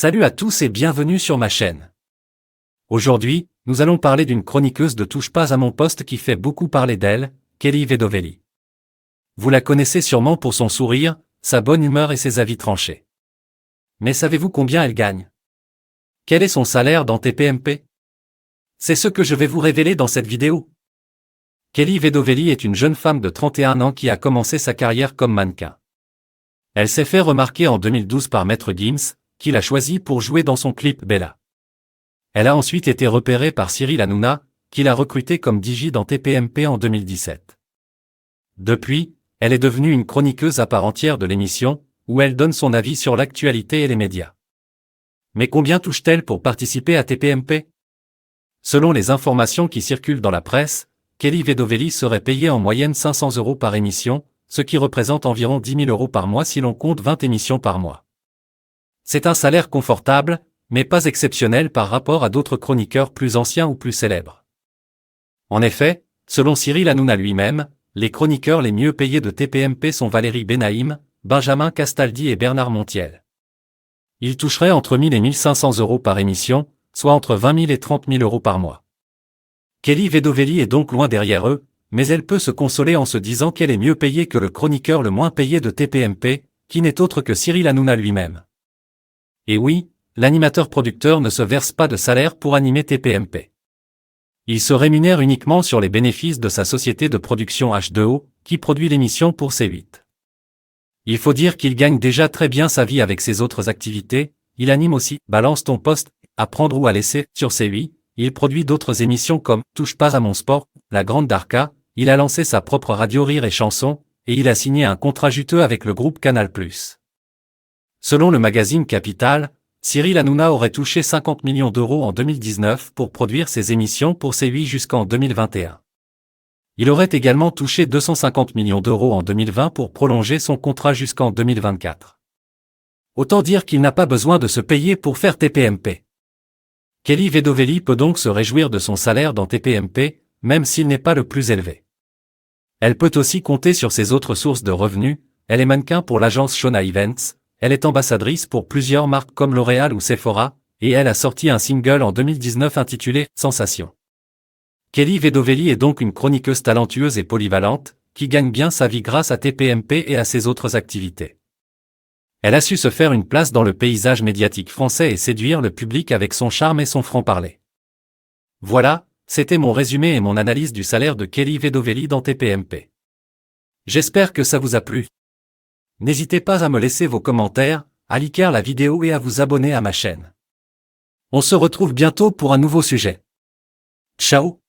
Salut à tous et bienvenue sur ma chaîne. Aujourd'hui, nous allons parler d'une chroniqueuse de Touche pas à mon poste qui fait beaucoup parler d'elle, Kelly Vedovelli. Vous la connaissez sûrement pour son sourire, sa bonne humeur et ses avis tranchés. Mais savez-vous combien elle gagne? Quel est son salaire dans TPMP? C'est ce que je vais vous révéler dans cette vidéo. Kelly Vedovelli est une jeune femme de 31 ans qui a commencé sa carrière comme mannequin. Elle s'est fait remarquer en 2012 par Maître Gims, qui l'a choisie pour jouer dans son clip Bella. Elle a ensuite été repérée par Cyril Hanouna, qui l'a recrutée comme DJ dans TPMP en 2017. Depuis, elle est devenue une chroniqueuse à part entière de l'émission, où elle donne son avis sur l'actualité et les médias. Mais combien touche-t-elle pour participer à TPMP? Selon les informations qui circulent dans la presse, Kelly Vedovelli serait payée en moyenne 500 € par émission, ce qui représente environ 10 000 € par mois si l'on compte 20 émissions par mois. C'est un salaire confortable, mais pas exceptionnel par rapport à d'autres chroniqueurs plus anciens ou plus célèbres. En effet, selon Cyril Hanouna lui-même, les chroniqueurs les mieux payés de TPMP sont Valérie Benaïm, Benjamin Castaldi et Bernard Montiel. Ils toucheraient entre 1 000 et 1 500 € par émission, soit entre 20 000 et 30 000 € par mois. Kelly Vedovelli est donc loin derrière eux, mais elle peut se consoler en se disant qu'elle est mieux payée que le chroniqueur le moins payé de TPMP, qui n'est autre que Cyril Hanouna lui-même. Et oui, l'animateur-producteur ne se verse pas de salaire pour animer TPMP. Il se rémunère uniquement sur les bénéfices de sa société de production H2O, qui produit l'émission pour C8. Il faut dire qu'il gagne déjà très bien sa vie avec ses autres activités, il anime aussi « Balance ton poste », « À prendre ou à laisser » sur C8, il produit d'autres émissions comme « Touche pas à mon sport », La Grande Darka, il a lancé sa propre radio Rire et Chanson, et il a signé un contrat juteux avec le groupe Canal+. Selon le magazine Capital, Cyril Hanouna aurait touché 50 millions d'euros en 2019 pour produire ses émissions pour C8 jusqu'en 2021. Il aurait également touché 250 millions d'euros en 2020 pour prolonger son contrat jusqu'en 2024. Autant dire qu'il n'a pas besoin de se payer pour faire TPMP. Kelly Vedovelli peut donc se réjouir de son salaire dans TPMP, même s'il n'est pas le plus élevé. Elle peut aussi compter sur ses autres sources de revenus, elle est mannequin pour l'agence Shona Events, elle est ambassadrice pour plusieurs marques comme L'Oréal ou Sephora, et elle a sorti un single en 2019 intitulé « Sensation ». Kelly Vedovelli est donc une chroniqueuse talentueuse et polyvalente, qui gagne bien sa vie grâce à TPMP et à ses autres activités. Elle a su se faire une place dans le paysage médiatique français et séduire le public avec son charme et son franc-parler. Voilà, c'était mon résumé et mon analyse du salaire de Kelly Vedovelli dans TPMP. J'espère que ça vous a plu. N'hésitez pas à me laisser vos commentaires, à liker la vidéo et à vous abonner à ma chaîne. On se retrouve bientôt pour un nouveau sujet. Ciao!